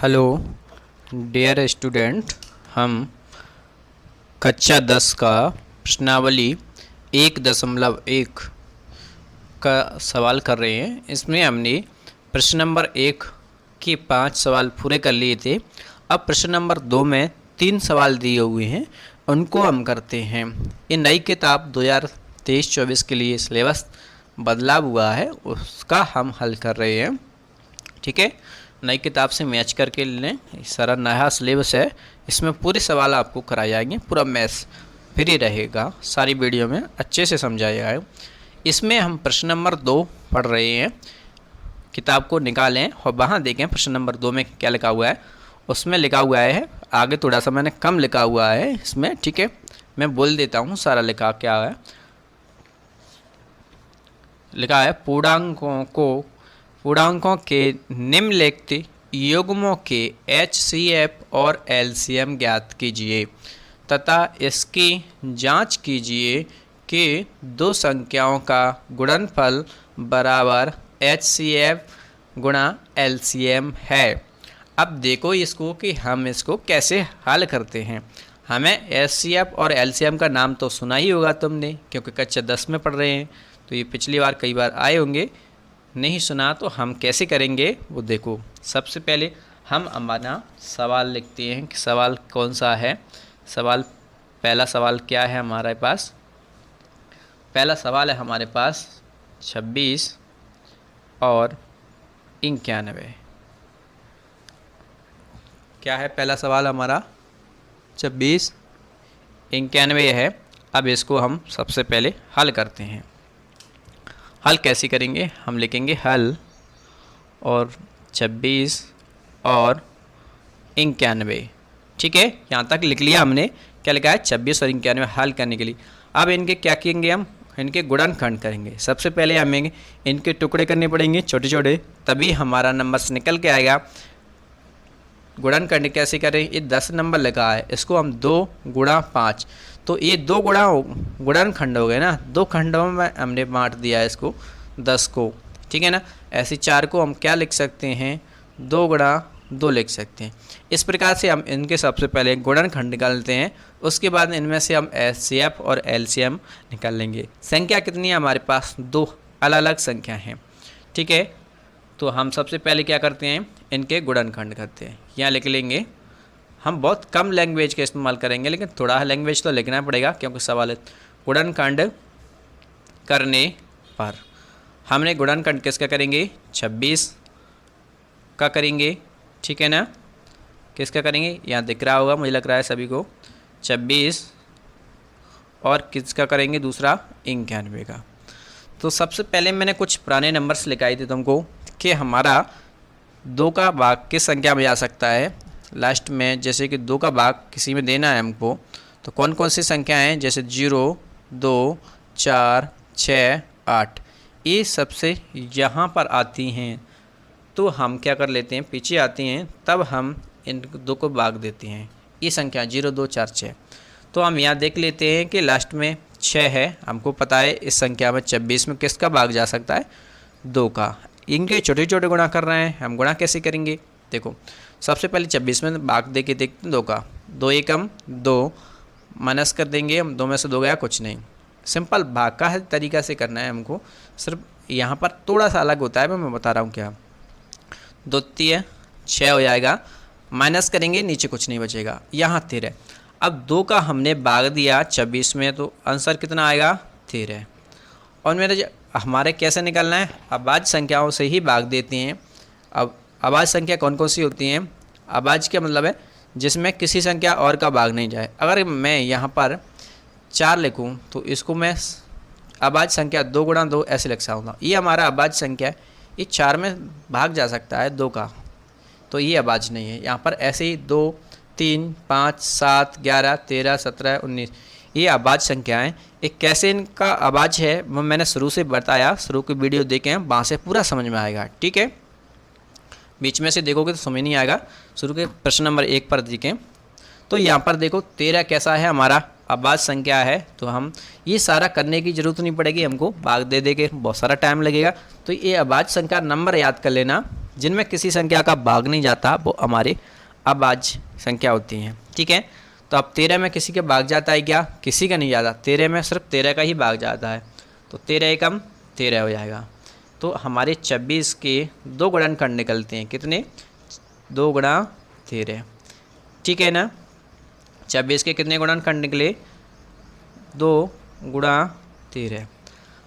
Hello dear student, हम कक्षा 10 का प्रश्नावली 1.1 का सवाल कर रहे हैं। इसमें हमने प्रश्न नंबर 1 के 5 सवाल पूरे कर लिए थे। अब प्रश्न नंबर 2 में 3 सवाल दिए हुए हैं, उनको हम करते हैं। ये नई किताब 2023-24 के लिए सिलेबस बदलाव हुआ है, उसका हम हल कर रहे हैं। ठीक है, नई किताब से मैच करके लें। सारा नया सिलेबस है, इसमें पूरे सवाल आपको कराए जाएंगे, पूरा मैथ्स फ्री रहेगा, सारी वीडियो में अच्छे से समझाया है। इसमें हम प्रश्न नंबर 2 पढ़ रहे हैं। किताब को निकालें और वहाँ देखें प्रश्न नंबर 2 में क्या लिखा हुआ है। उसमें लिखा हुआ है, आगे थोड़ा सा मैंने कम लिखा हुआ है इसमें। ठीक है, मैं बोल देता हूँ सारा लिखा क्या है। लिखा है पूर्णांकों के निम्नलिखित युग्मों के HCF और LCM ज्ञात कीजिए तथा इसकी जांच कीजिए कि दो संख्याओं का गुणनफल बराबर HCF गुणा LCM है। अब देखो इसको कि हम इसको कैसे हल करते हैं। हमें HCF और LCM का नाम तो सुना ही होगा तुमने, क्योंकि कक्षा 10 में पढ़ रहे हैं, तो ये पिछली बार कई बार आए होंगे। नहीं सुना तो हम कैसे करेंगे वो देखो। सबसे पहले हम हमारा सवाल लिखते हैं कि सवाल कौन सा है। पहला सवाल क्या है हमारे पास। पहला सवाल है हमारे पास 26 और 91। क्या है पहला सवाल हमारा? 26 91 है। अब इसको हम सबसे पहले हल करते हैं। हल कैसे करेंगे? हम लिखेंगे हल और 26 और 91। ठीक है, यहाँ तक लिख लिया हमने। क्या लिखा है? 26 और 91 हल करने के लिए। अब इनके क्या करेंगे? हम इनके गुणनखंड करेंगे। सबसे पहले हमें इनके टुकड़े करने पड़ेंगे छोटे छोटे, तभी हमारा नंबर निकल के आएगा। गुणनखंड कैसे करें? ये 10 नंबर लिखा है, इसको हम 2 गुणा 5, तो ये 2 गुणनखंड हो गए ना। 2 खंडों में हमने बांट दिया है इसको 10 को। ठीक है ना। ऐसे 4 को हम क्या लिख सकते हैं? 2 गुणा 2 लिख सकते हैं। इस प्रकार से हम इनके सबसे पहले गुणनखंड निकालते हैं, उसके बाद इनमें से हम HCF और LCM निकाल लेंगे। संख्या कितनी है हमारे पास? 2 अलग अलग संख्या हैं। ठीक है, तो हम सबसे पहले क्या करते हैं? इनके गुणनखंड करते हैं। यहाँ लिख लेंगे। हम बहुत कम लैंग्वेज का इस्तेमाल करेंगे, लेकिन थोड़ा लैंग्वेज तो लिखना पड़ेगा, क्योंकि सवाल है। गुणनखंड करने पर हमने गुणनखंड किसका करेंगे? 26 का करेंगे। ठीक है ना। किसका करेंगे? यहाँ दिख रहा होगा, मुझे लग रहा है सभी को। 26 और किसका करेंगे? दूसरा 91 का। तो सबसे पहले मैंने कुछ पुराने नंबर्स लिखाए थे तुमको कि हमारा 2 का भाग किस संख्या में आ सकता है लास्ट में। जैसे कि 2 का भाग किसी में देना है हमको, तो कौन कौन सी संख्या हैं? जैसे 0, 2, 4, 6, 8, ये सबसे यहाँ पर आती हैं। तो हम क्या कर लेते हैं? पीछे आती हैं, तब हम इन 2 को भाग देते हैं। ये संख्या 0, 2, 4, 6। तो हम यहाँ देख लेते हैं कि लास्ट में 6 है। हमको पता है इस संख्या में 26 में किसका भाग जा सकता है? 2 का। इनके छोटे छोटे गुणा कर रहे हैं, हम गुणा कैसे करेंगे? देखो, सबसे पहले 26 में भाग दे के देखते हैं 2 का। 2 एकम 2 माइनस कर देंगे हम। 2 में से 2 गया, कुछ नहीं। सिंपल भाग का तरीका से करना है हमको। सिर्फ यहाँ पर थोड़ा सा अलग होता है, मैं बता रहा हूँ क्या। 2 3 6 हो जाएगा, माइनस करेंगे, नीचे कुछ नहीं बचेगा। यहाँ 13। अब 2 का हमने भाग दिया 26 में, तो आंसर कितना आएगा? 13। और मेरे हमारे कैसे निकालना है? अभाज्य संख्याओं से ही भाग देते हैं। अब अभाज्य संख्या कौन कौन सी होती हैं? अभाज्य का मतलब है जिसमें किसी संख्या और का भाग नहीं जाए। अगर मैं यहाँ पर 4 लिखूँ तो इसको मैं अभाज्य संख्या 2 गुणा 2 ऐसे लिख सकता। ये हमारा अभाज्य संख्या है, ये 4 में भाग जा सकता है 2 का, तो ये अभाज्य नहीं है। यहाँ पर ऐसे ही 2, 3, 5, 7, 11, 13, 17, 19 ये अभाज्य संख्याएं। एक कैसे इनका अभाज्य है वो मैंने शुरू से बताया, शुरू की वीडियो देखें, वहाँ से पूरा समझ में आएगा। ठीक है, बीच में से देखोगे तो समझ नहीं आएगा। शुरू के प्रश्न नंबर 1 पर देखें। तो यहाँ पर देखो 13 कैसा है? हमारा अभाज्य संख्या है। तो हम ये सारा करने की जरूरत नहीं पड़ेगी हमको, भाग दे के बहुत सारा टाइम लगेगा। तो ये अभाज्य संख्या नंबर याद कर लेना जिनमें किसी संख्या का भाग नहीं जाता वो हमारे अभाज्य संख्या होती हैं। ठीक है, तो अब 13 में किसी के भाग जाता है क्या? किसी का नहीं जाता। 13 में सिर्फ 13 का ही भाग जाता है, तो 13 एकम 13 हो जाएगा। तो हमारे 26 के 2 गुणनखंड निकलते हैं। कितने? 2 गुणा 13। ठीक है ना, 26 के कितने गुणनखंड निकले? 2 गुणा 13।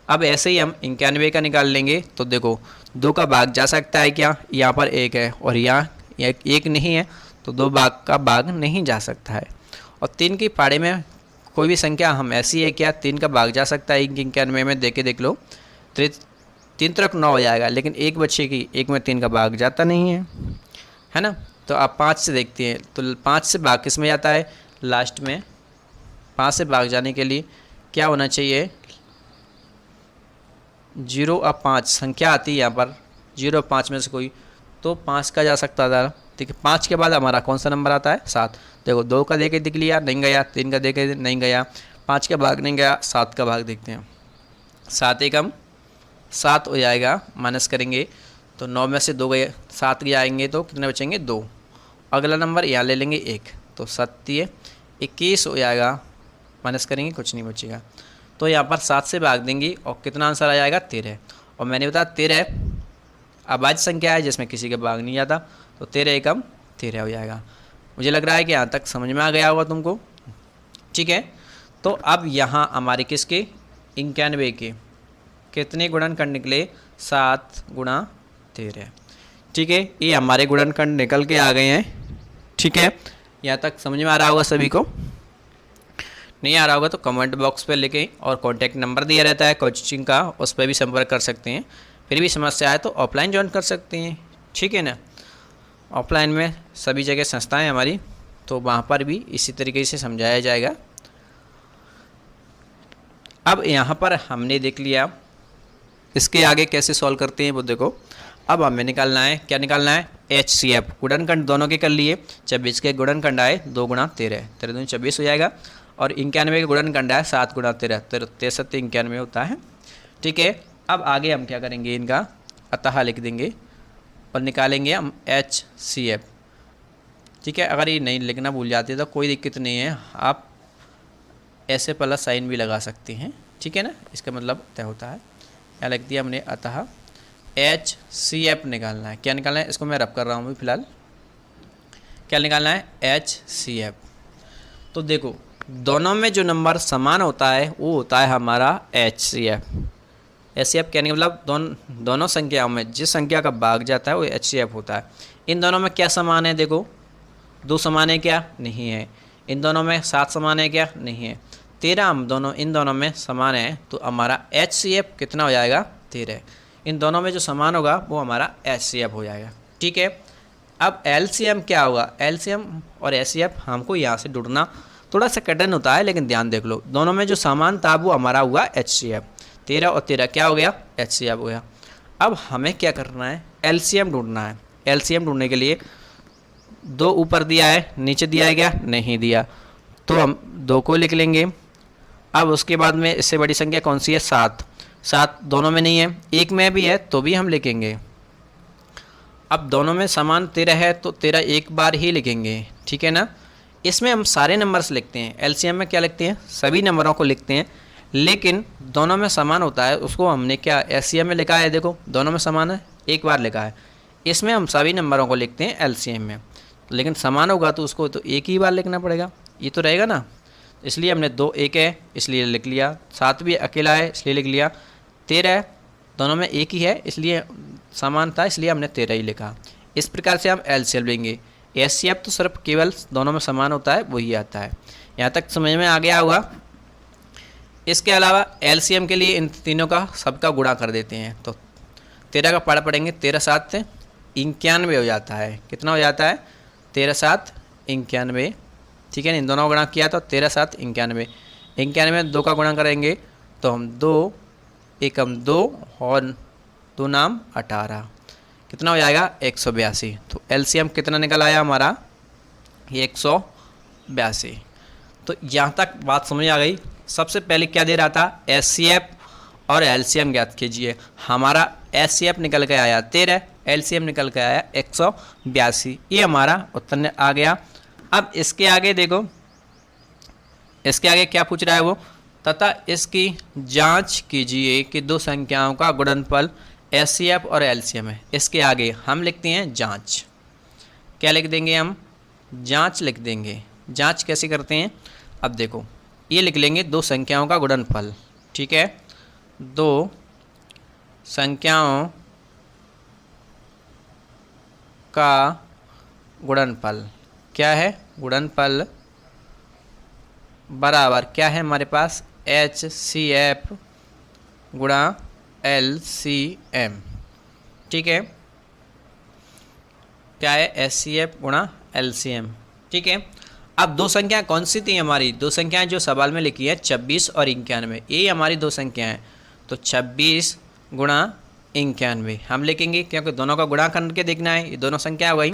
अब ऐसे ही हम 91 का निकाल लेंगे। तो देखो 2 का भाग जा सकता है क्या? यहाँ पर 1 है और यहाँ एक नहीं है, तो 2 भाग का भाग नहीं जा सकता है। और 3 की पाड़े में कोई भी संख्या हम ऐसी है क्या 3 का भाग जा सकता है? 91 में देख लो, 3 तरफ 9 हो जाएगा, लेकिन एक बचेगी, एक में 3 का भाग जाता नहीं है ना। तो आप 5 से देखते हैं, तो 5 से भाग किस में जाता है? लास्ट में। 5 से भाग जाने के लिए क्या होना चाहिए? 0 और 5 संख्या आती है यहाँ पर, 0 और 5 में से कोई, तो 5 का जा सकता था। ठीक है, 5 के बाद हमारा कौन सा नंबर आता है? 7। देखो 2 का देके दिख लिया, नहीं गया। 3 का देके नहीं गया। 5 का भाग नहीं गया, 7 का भाग देखते हैं। 7 एकम 7 हो जाएगा, माइनस करेंगे तो 9 में से 2 गए, 7 जाएंगे तो कितने बचेंगे? 2। अगला नंबर यहाँ ले लेंगे 1, तो 7 21 हो जाएगा, माइनस करेंगे कुछ नहीं बचेगा। तो यहाँ पर 7 से भाग देंगे और कितना आंसर आ जाएगा? 13। और मैंने बताया 13 अभाज्य संख्या है जिसमें किसी का भाग नहीं जाता, तो 13 एकम 13 हो जाएगा। मुझे लग रहा है कि यहाँ तक समझ में आ गया होगा तुमको। ठीक है, तो अब यहाँ हमारे किसके? 91 के कितने गुणनखंड निकले? 7 गुणा 13। ठीक है, ये हमारे गुणनखंड निकल के आ गए हैं। ठीक है, यहाँ तक समझ में आ रहा होगा सभी को। नहीं आ रहा होगा तो कमेंट बॉक्स पे लिखें, और कॉन्टैक्ट नंबर दिया रहता है कोचिंग का, उस पर भी संपर्क कर सकते हैं। फिर भी समस्या आए तो ऑफलाइन ज्वाइन कर सकते हैं। ठीक है ना, ऑफलाइन में सभी जगह संस्थाएं हमारी, तो वहाँ पर भी इसी तरीके से समझाया जाएगा। अब यहाँ पर हमने देख लिया, इसके आगे कैसे सॉल्व करते हैं वो देखो। अब हमें निकालना है, क्या निकालना है? HCF। गुणनखंड दोनों के कर लिए। 26 के गुणनखंड आए 2 गुणा 13, 13 दूनी 26 हो जाएगा। और 91 के गुणनखंड आए 7 गुणा 13, 63 91 होता है। ठीक है, अब आगे हम क्या करेंगे? इनका अतः लिख देंगे और निकालेंगे हम HCF। ठीक है, अगर ये नहीं लिखना भूल जाते तो कोई दिक्कत नहीं है, आप ऐसे प्लस साइन भी लगा सकते हैं। ठीक है ना, इसका मतलब तय होता है। क्या लिख दिया हमने? अतः HCF निकालना है। क्या निकालना है? इसको मैं रब कर रहा हूँ फिलहाल। क्या निकालना है? HCF। तो देखो दोनों में जो नंबर समान होता है वो होता है हमारा HCF। HCF कहने का मतलब दोनों संख्याओं में जिस संख्या का भाग जाता है वो HCF होता है। इन दोनों में क्या समान है? देखो 2 समान है क्या? नहीं है। इन दोनों में 7 समान है क्या? नहीं है। 13 इन दोनों में समान है, तो हमारा HCF कितना हो जाएगा? 13। इन दोनों में जो समान होगा वो हमारा HCF हो जाएगा। ठीक है, अब LCM क्या होगा? LCM और HCF हमको यहाँ से ढूंढना थोड़ा सा कठिन होता है, लेकिन ध्यान देख लो, दोनों में जो समान था वो हमारा हुआ HCF। 13 और 13 क्या हो गया? HCF हो गया। अब हमें क्या करना है? LCM ढूंढना है। LCM ढूंढने के लिए 2 ऊपर दिया है, नीचे दिया है क्या? नहीं दिया, तो हम 2 को लिख लेंगे। अब उसके बाद में इससे बड़ी संख्या कौन सी है? 7। 7 दोनों में नहीं है, एक में भी है तो भी हम लिखेंगे। अब दोनों में समान 13 है तो 13 एक बार ही लिखेंगे। ठीक है ना, इसमें हम सारे नंबर्स लिखते हैं। LCM में क्या लिखते हैं? सभी नंबरों को लिखते हैं, लेकिन दोनों में समान होता है उसको हमने क्या HCM में लिखा है? देखो दोनों में समान है, एक बार लिखा है। इसमें हम सभी नंबरों को लिखते हैं LCM में, लेकिन समान होगा तो उसको तो एक ही बार लिखना पड़ेगा, ये तो रहेगा ना। इसलिए हमने 2 एक है इसलिए लिख लिया, 7 भी अकेला है इसलिए लिख लिया, 13 दोनों में एक ही है इसलिए समान था इसलिए हमने 13 ही लिखा। इस प्रकार से हम LCM लेंगे। HCF तो सिर्फ केवल दोनों में समान होता है वही आता है। यहाँ तक समझ में आ गया होगा। इसके अलावा LCM के लिए इन तीनों का सबका गुणा कर देते हैं, तो 13 का पढ़ पड़ेंगे, 13 7 91 हो जाता है। कितना हो जाता है? 13 7 91। ठीक है ना, इन दोनों का गुणा किया तो 13 7 91। 91 में 2 का गुणा करेंगे तो हम 2 एकम 2 और 2 नाम 18, कितना हो जाएगा? 182। तो LCM कितना निकल आया हमारा? 182। तो यहाँ तक बात समझ आ गई। सबसे पहले क्या दे रहा था? HCF और LCM ज्ञात कीजिए। हमारा HCF निकल के आया 13, LCM निकल के आया 182। ये हमारा उत्तर आ गया। अब इसके आगे देखो, इसके आगे क्या पूछ रहा है वो, तथा इसकी जांच कीजिए कि दो संख्याओं का गुणनफल HCF और LCM है। इसके आगे हम लिखते हैं जांच। क्या लिख देंगे हम? जांच लिख देंगे। जांच कैसे करते हैं? अब देखो, ये लिख लेंगे दो संख्याओं का गुणनफल, ठीक है। दो संख्याओं का गुणनफल क्या है? गुणनफल बराबर क्या है हमारे पास? HCF गुणा LCM, ठीक है। क्या है? HCF गुणा LCM, ठीक है। अब दो संख्याएं कौन सी थी हमारी? दो संख्याएं जो सवाल में लिखी है 26 और 91, ये हमारी दो संख्याएं हैं। तो 26 गुणा 91 हम लिखेंगे, क्योंकि दोनों का गुणा करके देखना है। ये दोनों संख्या हो गई।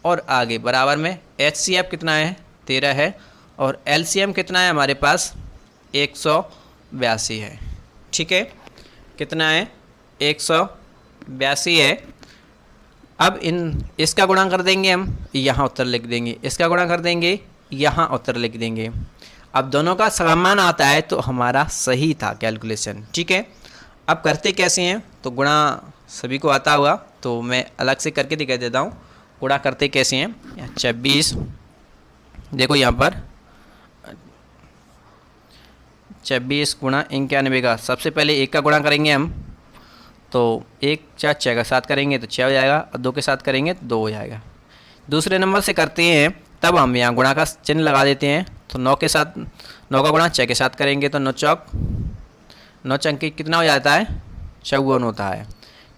और आगे बराबर में HCF कितना है? 13 है। और LCM कितना है हमारे पास? 182 है, ठीक है। कितना है? 182 है। अब इसका गुणा कर देंगे हम, यहाँ उत्तर लिख देंगे। इसका गुणा कर देंगे, यहाँ उत्तर लिख देंगे। अब दोनों का समान आता है तो हमारा सही था कैलकुलेशन, ठीक है। अब करते कैसे हैं? तो गुणा सभी को आता होगा, तो मैं अलग से करके दिखा देता हूँ। गुणा करते कैसे हैं? 26, देखो यहाँ पर 26 गुणा 91 का सबसे पहले एक का गुणा करेंगे हम, तो 1 4 6 का 7 करेंगे तो 6 हो जाएगा, और 2 के साथ करेंगे तो 2 हो जाएगा। दूसरे नंबर से करते हैं तब हम यहाँ गुणा का चिन्ह लगा देते हैं। तो 9 के साथ 9 का गुणा 6 के साथ करेंगे तो 9 चौक 9 चंकी कितना हो जाता है? 54 होता है,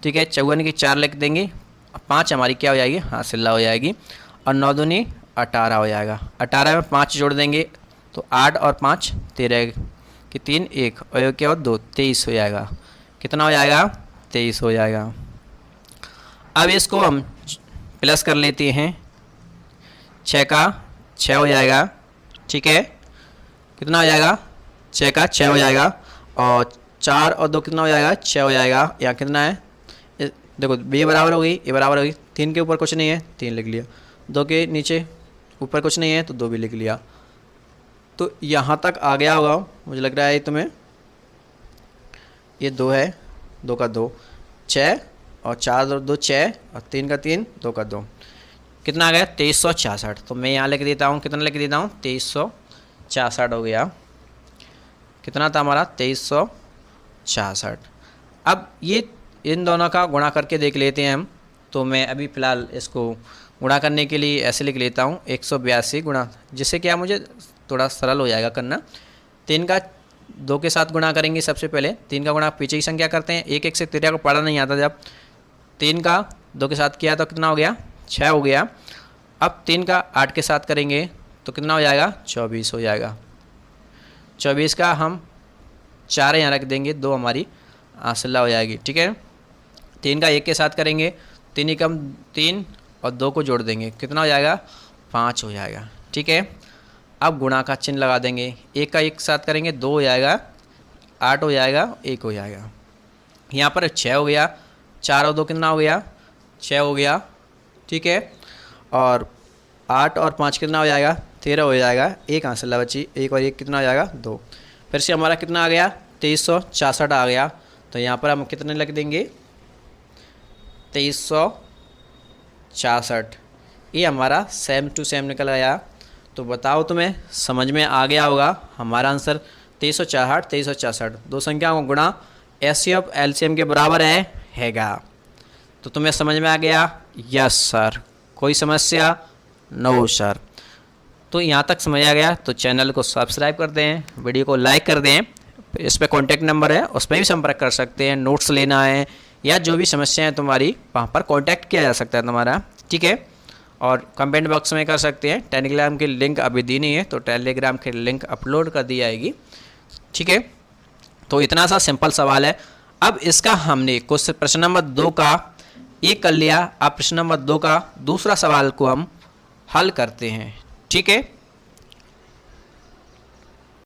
ठीक है। 54 की 4 लिख देंगे। 5 हमारी क्या हो जाएगी? हाँ, सिल्ला हो जाएगी। और 9 दूनी 18 हो जाएगा। 18 में 5 जोड़ देंगे तो 8 और 5 13 कि 3 1 और क्या हो 2 23 हो जाएगा। कितना हो जाएगा? 23 हो जाएगा। अब इसको हम प्लस कर लेते हैं। 6 का 6 हो जाएगा, ठीक है। कितना हो जाएगा? 6 का 6 हो जाएगा। और 4 और 2 कितना हो जाएगा? 6 हो जाएगा। यहाँ कितना है? देखो, ये बराबर हो गई, ये बराबर हो गई। 3 के ऊपर कुछ नहीं है, 3 लिख लिया। 2 के नीचे ऊपर कुछ नहीं है तो 2 भी लिख लिया। तो यहाँ तक आ गया होगा मुझे लग रहा है तुम्हें। ये 2 है, 2 का 2 6 और 4 और 2 6 और 3 का 3 2 का 2 कितना आ गया? 2366। तो मैं यहाँ लिख देता हूँ, कितना लिख देता हूँ? 2366 हो गया। कितना था हमारा? 2366। अब ये इन दोनों का गुणा करके देख लेते हैं हम। तो मैं अभी फ़िलहाल इसको गुणा करने के लिए ऐसे लिख लेता हूँ 182 गुणा, जिससे क्या मुझे थोड़ा सरल हो जाएगा करना। 3 का 2 के साथ गुणा करेंगे सबसे पहले। 3 का गुणा पीछे की संख्या करते हैं। 1 1 से 13 को पढ़ा नहीं आता। जब 3 का 2 के साथ किया तो कितना हो गया? 6 हो गया। अब 3 का 8 के साथ करेंगे तो कितना हो जाएगा? 24 हो जाएगा। 24 का हम 4 यहाँ रख देंगे, 2 हमारी आसला हो जाएगी, ठीक है। 3 का 1 के साथ करेंगे, 3 ही कम 3 और 2 को जोड़ देंगे, कितना हो जाएगा? 5 हो जाएगा, ठीक है। अब गुणा का चिन्ह लगा देंगे। 1 का 1 साथ करेंगे 2 हो जाएगा, 8 हो जाएगा, 1 हो जाएगा। यहाँ पर 6 हो गया। 4 और 2 कितना हो गया? 6 हो गया, ठीक है। और 8 और 5 कितना हो जाएगा? 13 हो जाएगा। 1 आंसर बची, 1 और 1 कितना हो जाएगा? 2। फिर से हमारा कितना आ गया? 2366 आ गया। तो यहाँ पर हम कितने लिख देंगे? 2366। ये हमारा सेम टू सेम निकल आया। तो बताओ तुम्हें समझ में आ गया होगा। हमारा आंसर 2366 2366 दो संख्याओं का गुणा HCF LCM के बराबर हैगा। तो तुम्हें समझ में आ गया? Yes sir. कोई समस्या? No sir. तो यहाँ तक समझ आ गया तो चैनल को सब्सक्राइब कर दें, वीडियो को लाइक कर दें। इस पर कॉन्टैक्ट नंबर है, उस पर भी संपर्क कर सकते हैं। नोट्स लेना है या जो भी समस्या है तुम्हारी, वहाँ पर कॉन्टैक्ट किया जा सकता है तुम्हारा, ठीक है। और कमेंट बॉक्स में कर सकते हैं। टेलीग्राम की लिंक अभी दी नहीं है तो टेलीग्राम की लिंक अपलोड कर दी जाएगी, ठीक है। तो इतना सा सिंपल सवाल है। अब इसका हमने क्वेश्चन प्रश्न नंबर 2 का ये कर लिया। अब प्रश्न नंबर 2 का दूसरा सवाल को हम हल करते हैं, ठीक है।